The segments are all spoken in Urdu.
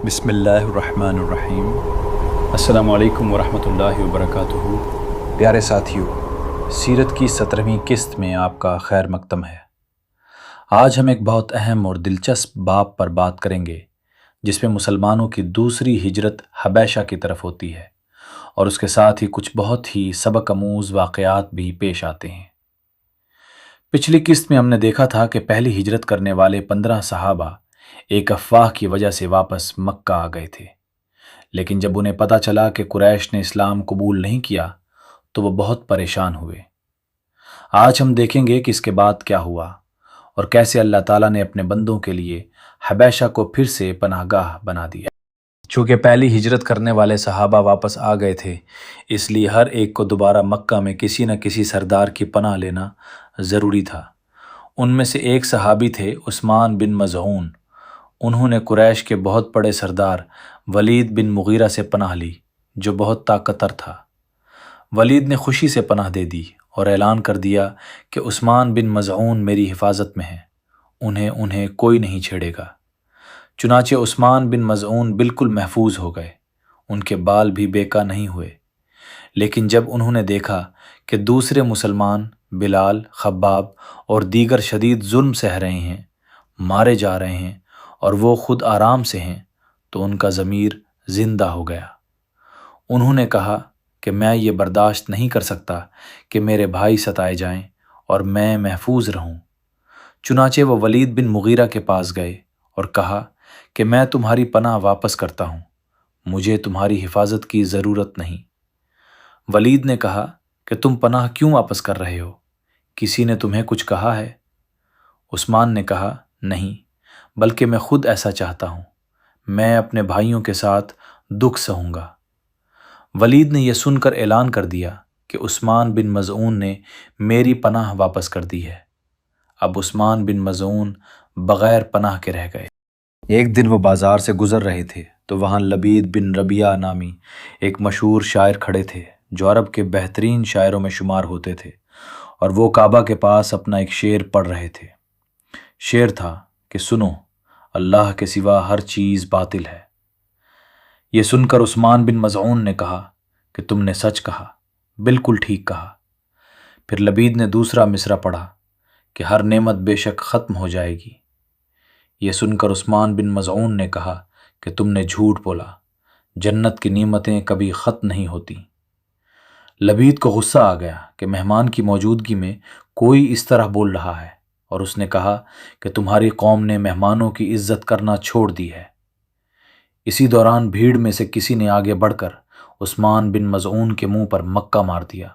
بسم اللہ الرحمن الرحیم۔ السلام علیکم ورحمۃ اللہ وبرکاتہ۔ پیارے ساتھیو، سیرت کی 17ویں قسط میں آپ کا خیر مقدم ہے۔ آج ہم ایک بہت اہم اور دلچسپ باب پر بات کریں گے جس میں مسلمانوں کی دوسری ہجرت حبیشہ کی طرف ہوتی ہے، اور اس کے ساتھ ہی کچھ بہت ہی سبق آموز واقعات بھی پیش آتے ہیں۔ پچھلی قسط میں ہم نے دیکھا تھا کہ پہلی ہجرت کرنے والے 15 صحابہ ایک افواہ کی وجہ سے واپس مکہ آ گئے تھے، لیکن جب انہیں پتہ چلا کہ قریش نے اسلام قبول نہیں کیا تو وہ بہت پریشان ہوئے۔ آج ہم دیکھیں گے کہ اس کے بعد کیا ہوا اور کیسے اللہ تعالیٰ نے اپنے بندوں کے لیے حبیشہ کو پھر سے پناہ گاہ بنا دیا۔ چونکہ پہلی ہجرت کرنے والے صحابہ واپس آ گئے تھے، اس لیے ہر ایک کو دوبارہ مکہ میں کسی نہ کسی سردار کی پناہ لینا ضروری تھا۔ ان میں سے ایک صحابی تھے عثمان بن مظعون۔ انہوں نے قریش کے بہت بڑے سردار ولید بن مغیرہ سے پناہ لی، جو بہت طاقتور تھا۔ ولید نے خوشی سے پناہ دے دی اور اعلان کر دیا کہ عثمان بن مظعون میری حفاظت میں ہیں، انہیں کوئی نہیں چھیڑے گا۔ چنانچہ عثمان بن مظعون بالکل محفوظ ہو گئے، ان کے بال بھی بیکا نہیں ہوئے۔ لیکن جب انہوں نے دیکھا کہ دوسرے مسلمان بلال، خباب اور دیگر شدید ظلم سہ رہے ہیں، مارے جا رہے ہیں، اور وہ خود آرام سے ہیں، تو ان کا ضمیر زندہ ہو گیا۔ انہوں نے کہا کہ میں یہ برداشت نہیں کر سکتا کہ میرے بھائی ستائے جائیں اور میں محفوظ رہوں۔ چنانچہ وہ ولید بن مغیرہ کے پاس گئے اور کہا کہ میں تمہاری پناہ واپس کرتا ہوں، مجھے تمہاری حفاظت کی ضرورت نہیں۔ ولید نے کہا کہ تم پناہ کیوں واپس کر رہے ہو؟ کسی نے تمہیں کچھ کہا ہے؟ عثمان نے کہا نہیں، بلکہ میں خود ایسا چاہتا ہوں، میں اپنے بھائیوں کے ساتھ دکھ سہوں گا۔ ولید نے یہ سن کر اعلان کر دیا کہ عثمان بن مظعون نے میری پناہ واپس کر دی ہے۔ اب عثمان بن مظعون بغیر پناہ کے رہ گئے۔ ایک دن وہ بازار سے گزر رہے تھے تو وہاں لبید بن ربیعہ نامی ایک مشہور شاعر کھڑے تھے جو عرب کے بہترین شاعروں میں شمار ہوتے تھے، اور وہ کعبہ کے پاس اپنا ایک شعر پڑھ رہے تھے۔ شعر تھا کہ سنو، اللہ کے سوا ہر چیز باطل ہے۔ یہ سن کر عثمان بن مظعون نے کہا کہ تم نے سچ کہا، بالکل ٹھیک کہا۔ پھر لبید نے دوسرا مصرع پڑھا کہ ہر نعمت بے شک ختم ہو جائے گی۔ یہ سن کر عثمان بن مظعون نے کہا کہ تم نے جھوٹ بولا، جنت کی نعمتیں کبھی ختم نہیں ہوتی۔ لبید کو غصہ آ گیا کہ مہمان کی موجودگی میں کوئی اس طرح بول رہا ہے، اور اس نے کہا کہ تمہاری قوم نے مہمانوں کی عزت کرنا چھوڑ دی ہے۔ اسی دوران بھیڑ میں سے کسی نے آگے بڑھ کر عثمان بن مظعون کے منہ پر مکہ مار دیا،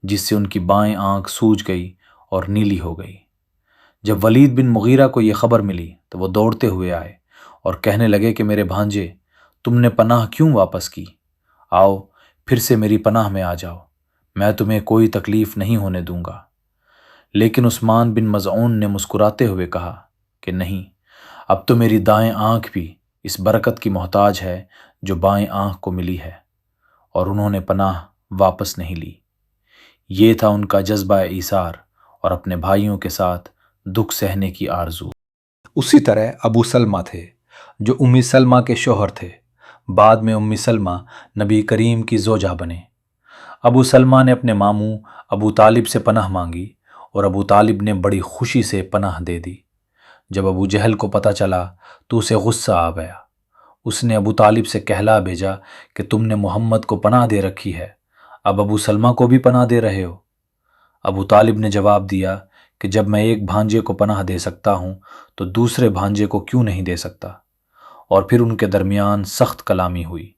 جس سے ان کی بائیں آنکھ سوج گئی اور نیلی ہو گئی۔ جب ولید بن مغیرہ کو یہ خبر ملی تو وہ دوڑتے ہوئے آئے اور کہنے لگے کہ میرے بھانجے، تم نے پناہ کیوں واپس کی؟ آؤ پھر سے میری پناہ میں آ جاؤ، میں تمہیں کوئی تکلیف نہیں ہونے دوں گا۔ لیکن عثمان بن مظعون نے مسکراتے ہوئے کہا کہ نہیں، اب تو میری دائیں آنکھ بھی اس برکت کی محتاج ہے جو بائیں آنکھ کو ملی ہے، اور انہوں نے پناہ واپس نہیں لی۔ یہ تھا ان کا جذبہ ایثار اور اپنے بھائیوں کے ساتھ دکھ سہنے کی آرزو۔ اسی طرح ابو سلمہ تھے جو ام سلمہ کے شوہر تھے۔ بعد میں ام سلمہ نبی کریم کی زوجہ بنے۔ ابو سلمہ نے اپنے ماموں ابو طالب سے پناہ مانگی اور ابو طالب نے بڑی خوشی سے پناہ دے دی۔ جب ابو جہل کو پتہ چلا تو اسے غصہ آ گیا۔ اس نے ابو طالب سے کہلا بھیجا کہ تم نے محمد کو پناہ دے رکھی ہے، اب ابو سلمہ کو بھی پناہ دے رہے ہو۔ ابو طالب نے جواب دیا کہ جب میں ایک بھانجے کو پناہ دے سکتا ہوں تو دوسرے بھانجے کو کیوں نہیں دے سکتا، اور پھر ان کے درمیان سخت کلامی ہوئی۔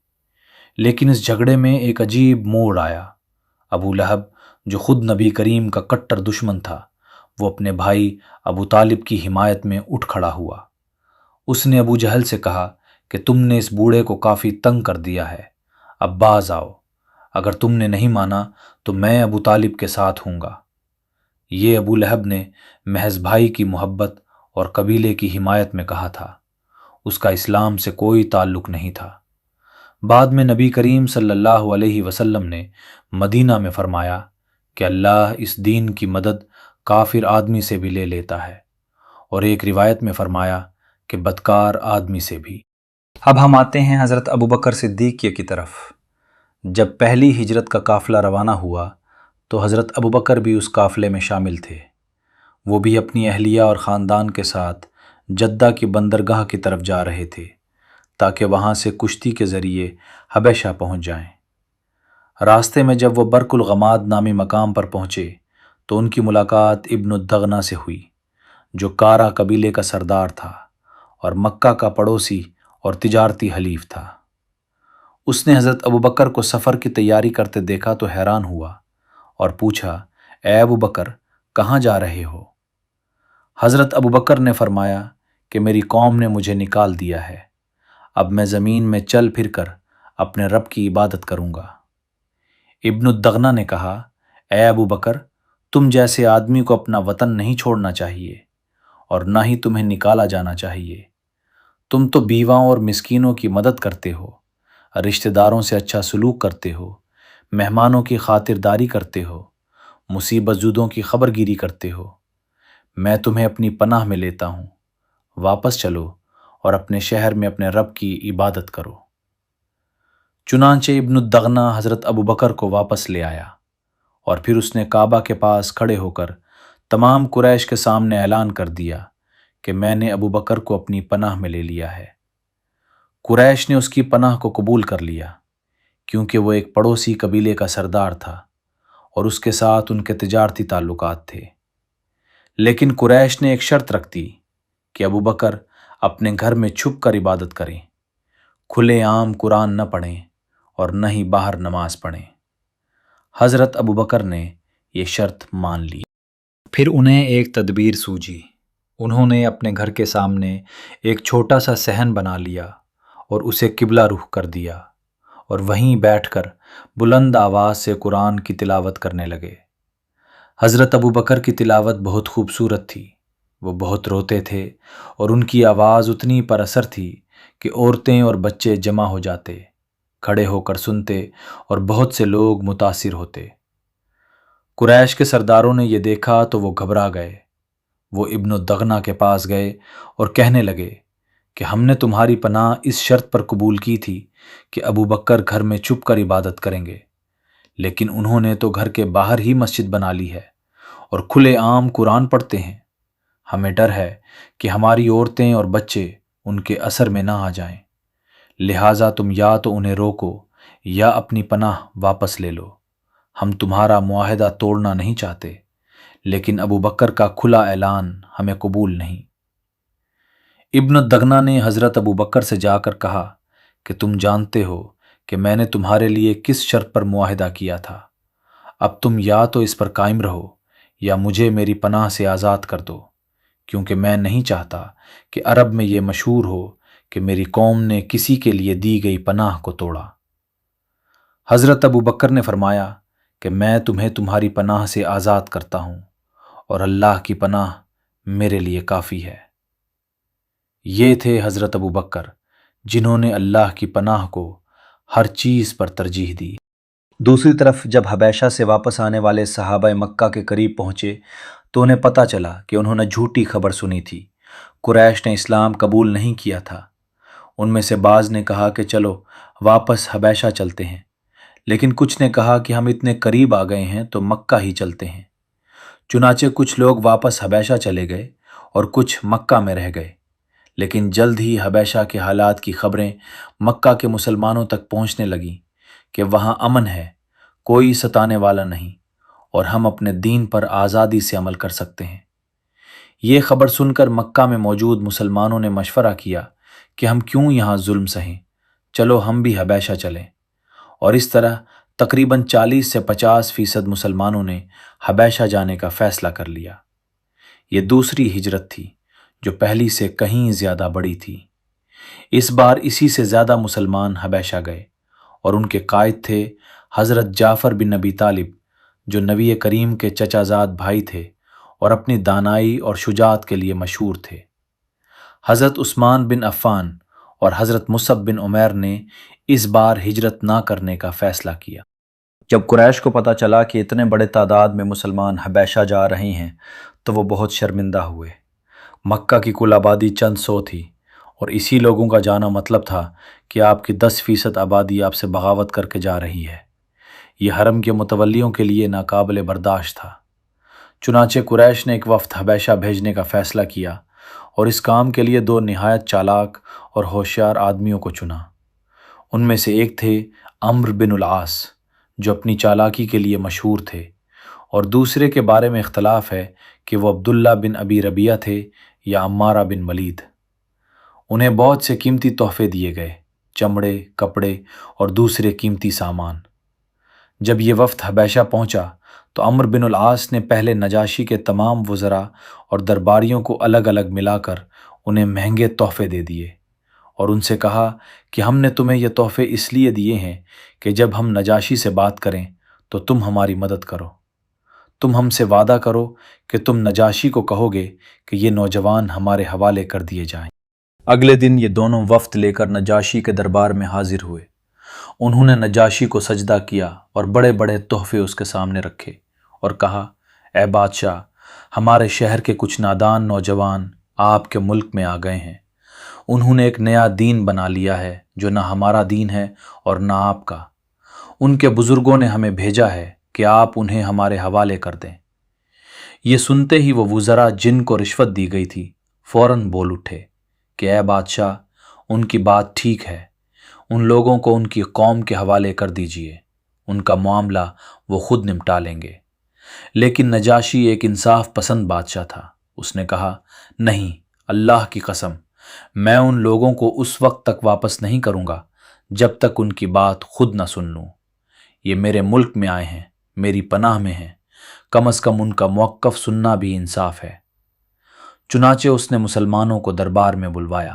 لیکن اس جھگڑے میں ایک عجیب موڑ آیا۔ ابو لہب جو خود نبی کریم کا کٹر دشمن تھا، وہ اپنے بھائی ابو طالب کی حمایت میں اٹھ کھڑا ہوا۔ اس نے ابو جہل سے کہا کہ تم نے اس بوڑھے کو کافی تنگ کر دیا ہے، اب باز آؤ، اگر تم نے نہیں مانا تو میں ابو طالب کے ساتھ ہوں گا۔ یہ ابو لہب نے محض بھائی کی محبت اور قبیلے کی حمایت میں کہا تھا، اس کا اسلام سے کوئی تعلق نہیں تھا۔ بعد میں نبی کریم صلی اللہ علیہ وسلم نے مدینہ میں فرمایا کہ اللہ اس دین کی مدد کافر آدمی سے بھی لے لیتا ہے، اور ایک روایت میں فرمایا کہ بدکار آدمی سے بھی۔ اب ہم آتے ہیں حضرت ابو بکر صدیق کی طرف۔ جب پہلی ہجرت کا قافلہ روانہ ہوا تو حضرت ابو بکر بھی اس قافلے میں شامل تھے۔ وہ بھی اپنی اہلیہ اور خاندان کے ساتھ جدہ کی بندرگاہ کی طرف جا رہے تھے تاکہ وہاں سے کشتی کے ذریعے حبشہ پہنچ جائیں۔ راستے میں جب وہ برق الغماد نامی مقام پر پہنچے تو ان کی ملاقات ابن الدغنہ سے ہوئی، جو کارا قبیلے کا سردار تھا اور مکہ کا پڑوسی اور تجارتی حلیف تھا۔ اس نے حضرت ابو بکر کو سفر کی تیاری کرتے دیکھا تو حیران ہوا اور پوچھا، اے ابو بکر، کہاں جا رہے ہو؟ حضرت ابو بکر نے فرمایا کہ میری قوم نے مجھے نکال دیا ہے، اب میں زمین میں چل پھر کر اپنے رب کی عبادت کروں گا۔ ابن الدغنہ نے کہا، اے ابو بکر، تم جیسے آدمی کو اپنا وطن نہیں چھوڑنا چاہیے اور نہ ہی تمہیں نکالا جانا چاہیے۔ تم تو بیواں اور مسکینوں کی مدد کرتے ہو، رشتہ داروں سے اچھا سلوک کرتے ہو، مہمانوں کی خاطرداری کرتے ہو، مصیبت زدوں کی خبر گیری کرتے ہو۔ میں تمہیں اپنی پناہ میں لیتا ہوں، واپس چلو اور اپنے شہر میں اپنے رب کی عبادت کرو۔ چنانچہ ابن الدغنہ حضرت ابو بکر کو واپس لے آیا اور پھر اس نے کعبہ کے پاس کھڑے ہو کر تمام قریش کے سامنے اعلان کر دیا کہ میں نے ابو بکر کو اپنی پناہ میں لے لیا ہے۔ قریش نے اس کی پناہ کو قبول کر لیا کیونکہ وہ ایک پڑوسی قبیلے کا سردار تھا اور اس کے ساتھ ان کے تجارتی تعلقات تھے۔ لیکن قریش نے ایک شرط رکھ دی کہ ابو بکر اپنے گھر میں چھپ کر عبادت کریں، کھلے عام قرآن نہ پڑھیں اور نہ ہی باہر نماز پڑھیں۔ حضرت ابو بکر نے یہ شرط مان لی۔ پھر انہیں ایک تدبیر سوجھی۔ انہوں نے اپنے گھر کے سامنے ایک چھوٹا سا صحن بنا لیا اور اسے قبلہ رخ کر دیا اور وہیں بیٹھ کر بلند آواز سے قرآن کی تلاوت کرنے لگے۔ حضرت ابو بکر کی تلاوت بہت خوبصورت تھی۔ وہ بہت روتے تھے اور ان کی آواز اتنی پر اثر تھی کہ عورتیں اور بچے جمع ہو جاتے، کھڑے ہو کر سنتے اور بہت سے لوگ متاثر ہوتے۔ قریش کے سرداروں نے یہ دیکھا تو وہ گھبرا گئے۔ وہ ابن الدغنہ کے پاس گئے اور کہنے لگے کہ ہم نے تمہاری پناہ اس شرط پر قبول کی تھی کہ ابو بکر گھر میں چھپ کر عبادت کریں گے، لیکن انہوں نے تو گھر کے باہر ہی مسجد بنا لی ہے اور کھلے عام قرآن پڑھتے ہیں۔ ہمیں ڈر ہے کہ ہماری عورتیں اور بچے ان کے اثر میں نہ آ جائیں، لہٰذا تم یا تو انہیں روکو یا اپنی پناہ واپس لے لو۔ ہم تمہارا معاہدہ توڑنا نہیں چاہتے، لیکن ابو بکر کا کھلا اعلان ہمیں قبول نہیں۔ ابن الدغنہ نے حضرت ابو بکر سے جا کر کہا کہ تم جانتے ہو کہ میں نے تمہارے لیے کس شرط پر معاہدہ کیا تھا، اب تم یا تو اس پر قائم رہو یا مجھے میری پناہ سے آزاد کر دو، کیونکہ میں نہیں چاہتا کہ عرب میں یہ مشہور ہو کہ میری قوم نے کسی کے لیے دی گئی پناہ کو توڑا۔ حضرت ابو بکر نے فرمایا کہ میں تمہیں تمہاری پناہ سے آزاد کرتا ہوں اور اللہ کی پناہ میرے لیے کافی ہے۔ یہ تھے حضرت ابو بکر جنہوں نے اللہ کی پناہ کو ہر چیز پر ترجیح دی۔ دوسری طرف جب حبیشہ سے واپس آنے والے صحابہ مکہ کے قریب پہنچے تو انہیں پتہ چلا کہ انہوں نے جھوٹی خبر سنی تھی۔ قریش نے اسلام قبول نہیں کیا تھا۔ ان میں سے بعض نے کہا کہ چلو واپس حبیشہ چلتے ہیں، لیکن کچھ نے کہا کہ ہم اتنے قریب آ گئے ہیں تو مکہ ہی چلتے ہیں۔ چنانچہ کچھ لوگ واپس حبیشہ چلے گئے اور کچھ مکہ میں رہ گئے، لیکن جلد ہی حبیشہ کے حالات کی خبریں مکہ کے مسلمانوں تک پہنچنے لگیں کہ وہاں امن ہے، کوئی ستانے والا نہیں اور ہم اپنے دین پر آزادی سے عمل کر سکتے ہیں۔ یہ خبر سن کر مکہ میں موجود مسلمانوں نے مشورہ کیا کہ ہم کیوں یہاں ظلم سہیں، چلو ہم بھی حبیشہ چلیں، اور اس طرح تقریباً 40 سے 50% مسلمانوں نے حبیشہ جانے کا فیصلہ کر لیا۔ یہ دوسری ہجرت تھی جو پہلی سے کہیں زیادہ بڑی تھی۔ اس بار اسی سے زیادہ مسلمان حبیشہ گئے اور ان کے قائد تھے حضرت جعفر بن ابی طالب، جو نبی کریم کے چچا زاد بھائی تھے اور اپنی دانائی اور شجاعت کے لیے مشہور تھے۔ حضرت عثمان بن عفان اور حضرت مصعب بن عمیر نے اس بار ہجرت نہ کرنے کا فیصلہ کیا۔ جب قریش کو پتہ چلا کہ اتنے بڑے تعداد میں مسلمان حبیشہ جا رہے ہیں تو وہ بہت شرمندہ ہوئے۔ مکہ کی کل آبادی چند سو تھی اور اسی لوگوں کا جانا مطلب تھا کہ آپ کی 10% آبادی آپ سے بغاوت کر کے جا رہی ہے۔ یہ حرم کے متولیوں کے لیے ناقابل برداشت تھا۔ چنانچہ قریش نے ایک وفد حبیشہ بھیجنے کا فیصلہ کیا اور اس کام کے لیے 2 نہایت چالاک اور ہوشیار آدمیوں کو چنا۔ ان میں سے ایک تھے عمرو بن العاص، جو اپنی چالاکی کے لیے مشہور تھے، اور دوسرے کے بارے میں اختلاف ہے کہ وہ عبداللہ بن ابی ربیعہ تھے یا عمارہ بن ولید۔ انہیں بہت سے قیمتی تحفے دیے گئے، چمڑے، کپڑے اور دوسرے قیمتی سامان۔ جب یہ وفد حبیشہ پہنچا تو عمرو بن العاص نے پہلے نجاشی کے تمام وزراء اور درباریوں کو الگ الگ ملا کر انہیں مہنگے تحفے دے دیے اور ان سے کہا کہ ہم نے تمہیں یہ تحفے اس لیے دیے ہیں کہ جب ہم نجاشی سے بات کریں تو تم ہماری مدد کرو۔ تم ہم سے وعدہ کرو کہ تم نجاشی کو کہو گے کہ یہ نوجوان ہمارے حوالے کر دیے جائیں۔ اگلے دن یہ دونوں وفد لے کر نجاشی کے دربار میں حاضر ہوئے۔ انہوں نے نجاشی کو سجدہ کیا اور بڑے بڑے تحفے اس کے سامنے رکھے اور کہا، اے بادشاہ، ہمارے شہر کے کچھ نادان نوجوان آپ کے ملک میں آ گئے ہیں۔ انہوں نے ایک نیا دین بنا لیا ہے جو نہ ہمارا دین ہے اور نہ آپ کا۔ ان کے بزرگوں نے ہمیں بھیجا ہے کہ آپ انہیں ہمارے حوالے کر دیں۔ یہ سنتے ہی وہ وزراء جن کو رشوت دی گئی تھی فوراً بول اٹھے کہ اے بادشاہ، ان کی بات ٹھیک ہے، ان لوگوں کو ان کی قوم کے حوالے کر دیجئے، ان کا معاملہ وہ خود نمٹا لیں گے۔ لیکن نجاشی ایک انصاف پسند بادشاہ تھا۔ اس نے کہا، نہیں، اللہ کی قسم، میں ان لوگوں کو اس وقت تک واپس نہیں کروں گا جب تک ان کی بات خود نہ سن لوں۔ یہ میرے ملک میں آئے ہیں، میری پناہ میں ہیں، کم از کم ان کا موقف سننا بھی انصاف ہے۔ چنانچہ اس نے مسلمانوں کو دربار میں بلوایا۔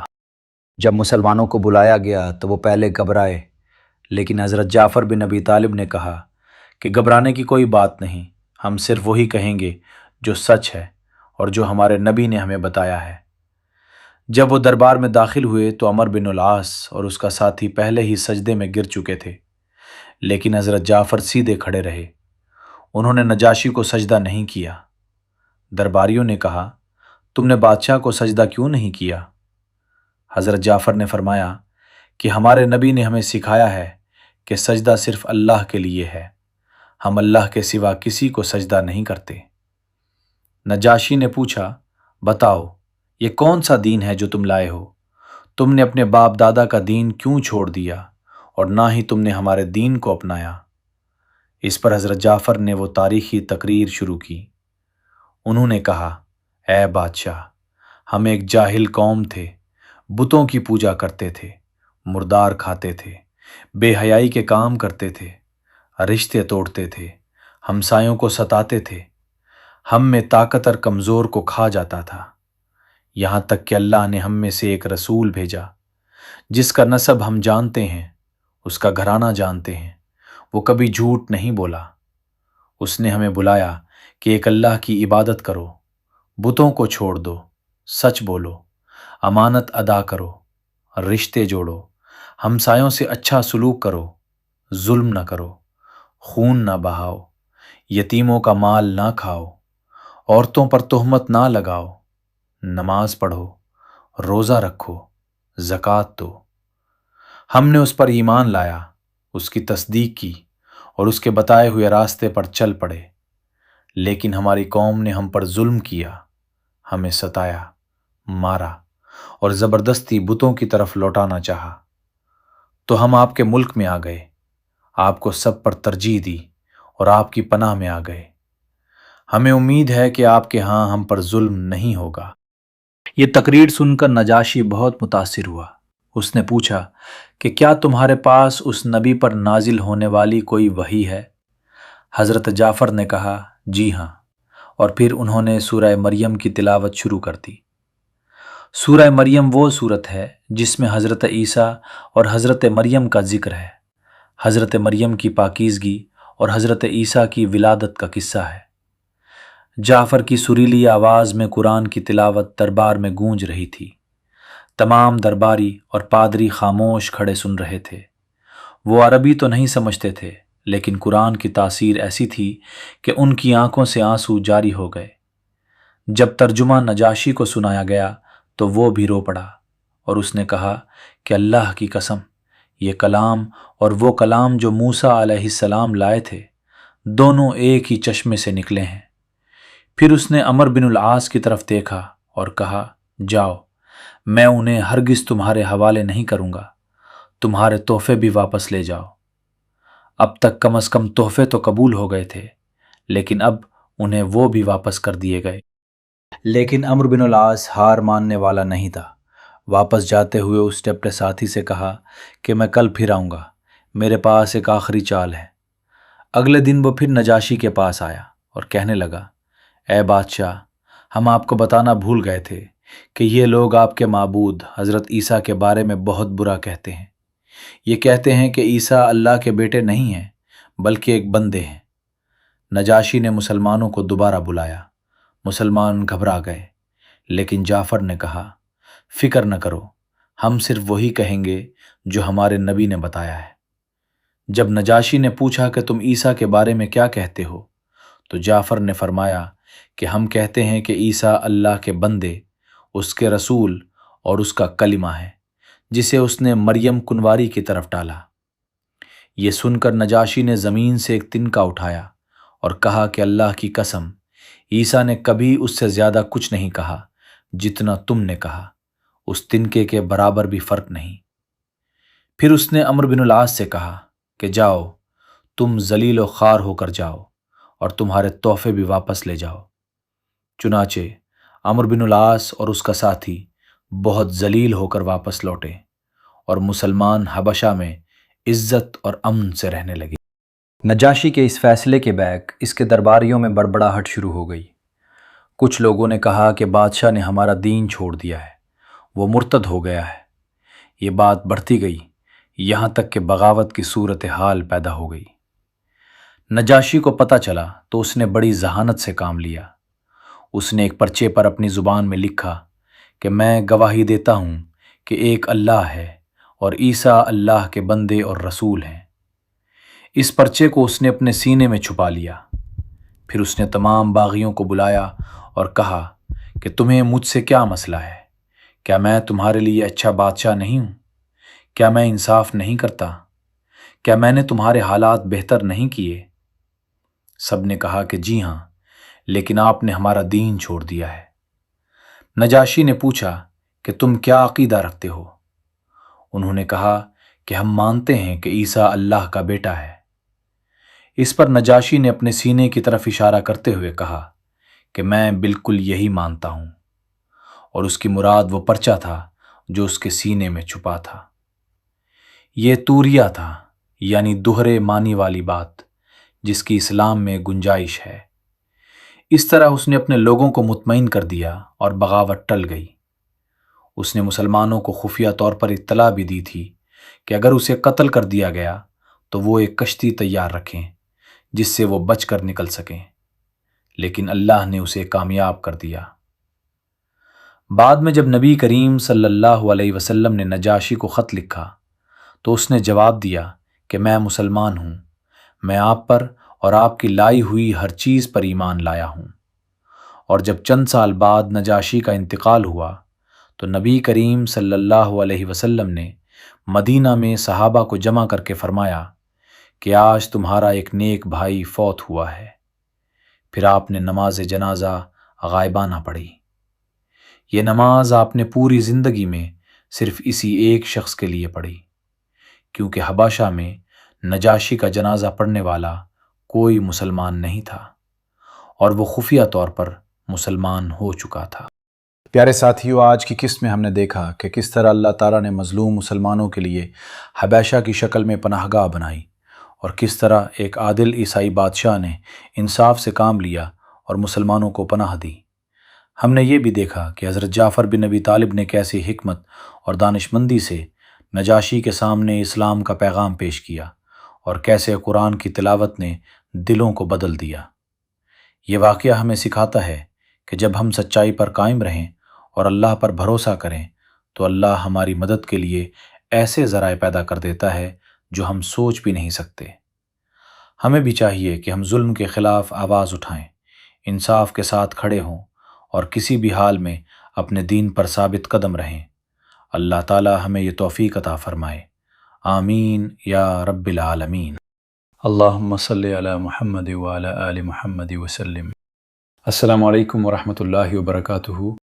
جب مسلمانوں کو بلایا گیا تو وہ پہلے گھبرائے، لیکن حضرت جعفر بن ابی طالب نے کہا کہ گھبرانے کی کوئی بات نہیں، ہم صرف وہی کہیں گے جو سچ ہے اور جو ہمارے نبی نے ہمیں بتایا ہے۔ جب وہ دربار میں داخل ہوئے تو عمرو بن العاص اور اس کا ساتھی پہلے ہی سجدے میں گر چکے تھے، لیکن حضرت جعفر سیدھے کھڑے رہے۔ انہوں نے نجاشی کو سجدہ نہیں کیا۔ درباریوں نے کہا، تم نے بادشاہ کو سجدہ کیوں نہیں کیا؟ حضرت جعفر نے فرمایا کہ ہمارے نبی نے ہمیں سکھایا ہے کہ سجدہ صرف اللہ کے لیے ہے، ہم اللہ کے سوا کسی کو سجدہ نہیں کرتے۔ نجاشی نے پوچھا، بتاؤ، یہ کون سا دین ہے جو تم لائے ہو؟ تم نے اپنے باپ دادا کا دین کیوں چھوڑ دیا اور نہ ہی تم نے ہمارے دین کو اپنایا؟ اس پر حضرت جعفر نے وہ تاریخی تقریر شروع کی۔ انہوں نے کہا، اے بادشاہ، ہم ایک جاہل قوم تھے، بتوں کی پوجا کرتے تھے، مردار کھاتے تھے، بے حیائی کے کام کرتے تھے، رشتے توڑتے تھے، ہمسایوں کو ستاتے تھے، ہم میں طاقت اور کمزور کو کھا جاتا تھا، یہاں تک کہ اللہ نے ہم میں سے ایک رسول بھیجا جس کا نسب ہم جانتے ہیں، اس کا گھرانہ جانتے ہیں، وہ کبھی جھوٹ نہیں بولا۔ اس نے ہمیں بلایا کہ ایک اللہ کی عبادت کرو، بتوں کو چھوڑ دو، سچ بولو، امانت ادا کرو، رشتے جوڑو، ہمسایوں سے اچھا سلوک کرو، ظلم نہ کرو، خون نہ بہاؤ، یتیموں کا مال نہ کھاؤ، عورتوں پر تہمت نہ لگاؤ، نماز پڑھو، روزہ رکھو، زکوٰۃ دو۔ ہم نے اس پر ایمان لایا، اس کی تصدیق کی اور اس کے بتائے ہوئے راستے پر چل پڑے، لیکن ہماری قوم نے ہم پر ظلم کیا، ہمیں ستایا، مارا اور زبردستی بتوں کی طرف لوٹانا چاہا۔ تو ہم آپ کے ملک میں آ گئے، آپ کو سب پر ترجیح دی اور آپ کی پناہ میں آ گئے۔ ہمیں امید ہے کہ آپ کے ہاں ہم پر ظلم نہیں ہوگا۔ یہ تقریر سن کر نجاشی بہت متاثر ہوا۔ اس نے پوچھا کہ کیا تمہارے پاس اس نبی پر نازل ہونے والی کوئی وحی ہے؟ حضرت جعفر نے کہا، جی ہاں، اور پھر انہوں نے سورہ مریم کی تلاوت شروع کر دی۔ سورہ مریم وہ سورت ہے جس میں حضرت عیسیٰ اور حضرت مریم کا ذکر ہے۔ حضرت مریم کی پاکیزگی اور حضرت عیسیٰ کی ولادت کا قصہ ہے۔ جعفر کی سریلی آواز میں قرآن کی تلاوت دربار میں گونج رہی تھی۔ تمام درباری اور پادری خاموش کھڑے سن رہے تھے۔ وہ عربی تو نہیں سمجھتے تھے، لیکن قرآن کی تاثیر ایسی تھی کہ ان کی آنکھوں سے آنسو جاری ہو گئے۔ جب ترجمہ نجاشی کو سنایا گیا تو وہ بھی رو پڑا اور اس نے کہا کہ اللہ کی قسم، یہ کلام اور وہ کلام جو موسیٰ علیہ السلام لائے تھے دونوں ایک ہی چشمے سے نکلے ہیں۔ پھر اس نے عمرو بن العاص کی طرف دیکھا اور کہا، جاؤ، میں انہیں ہرگز تمہارے حوالے نہیں کروں گا، تمہارے تحفے بھی واپس لے جاؤ۔ اب تک کم از کم تحفے تو قبول ہو گئے تھے، لیکن اب انہیں وہ بھی واپس کر دیے گئے۔ لیکن عمرو بن العاص ہار ماننے والا نہیں تھا۔ واپس جاتے ہوئے اس نے اپنے ساتھی سے کہا کہ میں کل پھر آؤں گا، میرے پاس ایک آخری چال ہے۔ اگلے دن وہ پھر نجاشی کے پاس آیا اور کہنے لگا، اے بادشاہ، ہم آپ کو بتانا بھول گئے تھے کہ یہ لوگ آپ کے معبود حضرت عیسیٰ کے بارے میں بہت برا کہتے ہیں۔ یہ کہتے ہیں کہ عیسیٰ اللہ کے بیٹے نہیں ہیں بلکہ ایک بندے ہیں۔ نجاشی نے مسلمانوں کو دوبارہ بلایا۔ مسلمان گھبرا گئے، لیکن جعفر نے کہا، فکر نہ کرو، ہم صرف وہی کہیں گے جو ہمارے نبی نے بتایا ہے۔ جب نجاشی نے پوچھا کہ تم عیسیٰ کے بارے میں کیا کہتے ہو، تو جعفر نے فرمایا کہ ہم کہتے ہیں کہ عیسیٰ اللہ کے بندے، اس کے رسول اور اس کا کلمہ ہے جسے اس نے مریم کنواری کی طرف ڈالا۔ یہ سن کر نجاشی نے زمین سے ایک تنکا اٹھایا اور کہا کہ اللہ کی قسم، عیسیٰ نے کبھی اس سے زیادہ کچھ نہیں کہا جتنا تم نے کہا، اس تنکے کے برابر بھی فرق نہیں۔ پھر اس نے عمرو بن العاص سے کہا کہ جاؤ، تم ذلیل و خوار ہو کر جاؤ اور تمہارے تحفے بھی واپس لے جاؤ۔ چنانچہ عمرو بن العاص اور اس کا ساتھی بہت ذلیل ہو کر واپس لوٹے اور مسلمان حبشہ میں عزت اور امن سے رہنے لگے۔ نجاشی کے اس فیصلے کے بیک اس کے درباریوں میں بڑبڑاہٹ شروع ہو گئی۔ کچھ لوگوں نے کہا کہ بادشاہ نے ہمارا دین چھوڑ دیا ہے، وہ مرتد ہو گیا ہے۔ یہ بات بڑھتی گئی، یہاں تک کہ بغاوت کی صورتحال پیدا ہو گئی۔ نجاشی کو پتہ چلا تو اس نے بڑی ذہانت سے کام لیا۔ اس نے ایک پرچے پر اپنی زبان میں لکھا کہ میں گواہی دیتا ہوں کہ ایک اللہ ہے اور عیسیٰ اللہ کے بندے اور رسول ہیں۔ اس پرچے کو اس نے اپنے سینے میں چھپا لیا۔ پھر اس نے تمام باغیوں کو بلایا اور کہا کہ تمہیں مجھ سے کیا مسئلہ ہے؟ کیا میں تمہارے لیے اچھا بادشاہ نہیں ہوں؟ کیا میں انصاف نہیں کرتا؟ کیا میں نے تمہارے حالات بہتر نہیں کیے؟ سب نے کہا کہ جی ہاں، لیکن آپ نے ہمارا دین چھوڑ دیا ہے۔ نجاشی نے پوچھا کہ تم کیا عقیدہ رکھتے ہو؟ انہوں نے کہا کہ ہم مانتے ہیں کہ عیسیٰ اللہ کا بیٹا ہے۔ اس پر نجاشی نے اپنے سینے کی طرف اشارہ کرتے ہوئے کہا کہ میں بالکل یہی مانتا ہوں، اور اس کی مراد وہ پرچہ تھا جو اس کے سینے میں چھپا تھا۔ یہ توریہ تھا، یعنی دوہرے معنی والی بات جس کی اسلام میں گنجائش ہے۔ اس طرح اس نے اپنے لوگوں کو مطمئن کر دیا اور بغاوت ٹل گئی۔ اس نے مسلمانوں کو خفیہ طور پر اطلاع بھی دی تھی کہ اگر اسے قتل کر دیا گیا تو وہ ایک کشتی تیار رکھیں جس سے وہ بچ کر نکل سکیں، لیکن اللہ نے اسے کامیاب کر دیا۔ بعد میں جب نبی کریم صلی اللہ علیہ وسلم نے نجاشی کو خط لکھا تو اس نے جواب دیا کہ میں مسلمان ہوں، میں آپ پر اور آپ کی لائی ہوئی ہر چیز پر ایمان لایا ہوں۔ اور جب چند سال بعد نجاشی کا انتقال ہوا تو نبی کریم صلی اللہ علیہ وسلم نے مدینہ میں صحابہ کو جمع کر کے فرمایا کہ آج تمہارا ایک نیک بھائی فوت ہوا ہے۔ پھر آپ نے نماز جنازہ غائبانہ پڑھی۔ یہ نماز آپ نے پوری زندگی میں صرف اسی ایک شخص کے لیے پڑھی، کیونکہ حبشہ میں نجاشی کا جنازہ پڑھنے والا کوئی مسلمان نہیں تھا اور وہ خفیہ طور پر مسلمان ہو چکا تھا۔ پیارے ساتھیو، آج کی قسط میں ہم نے دیکھا کہ کس طرح اللہ تعالیٰ نے مظلوم مسلمانوں کے لیے حبشہ کی شکل میں پناہ گاہ بنائی، اور کس طرح ایک عادل عیسائی بادشاہ نے انصاف سے کام لیا اور مسلمانوں کو پناہ دی۔ ہم نے یہ بھی دیکھا کہ حضرت جعفر بن ابی طالب نے کیسی حکمت اور دانشمندی سے نجاشی کے سامنے اسلام کا پیغام پیش کیا، اور کیسے قرآن کی تلاوت نے دلوں کو بدل دیا۔ یہ واقعہ ہمیں سکھاتا ہے کہ جب ہم سچائی پر قائم رہیں اور اللہ پر بھروسہ کریں تو اللہ ہماری مدد کے لیے ایسے ذرائع پیدا کر دیتا ہے جو ہم سوچ بھی نہیں سکتے۔ ہمیں بھی چاہیے کہ ہم ظلم کے خلاف آواز اٹھائیں، انصاف کے ساتھ کھڑے ہوں اور کسی بھی حال میں اپنے دین پر ثابت قدم رہیں۔ اللہ تعالی ہمیں یہ توفیق عطا فرمائے، آمین یا رب العالمین۔ اللہم صلی علی محمد وعلی آل محمد وسلم۔ السلام علیکم ورحمۃ اللہ وبرکاتہ۔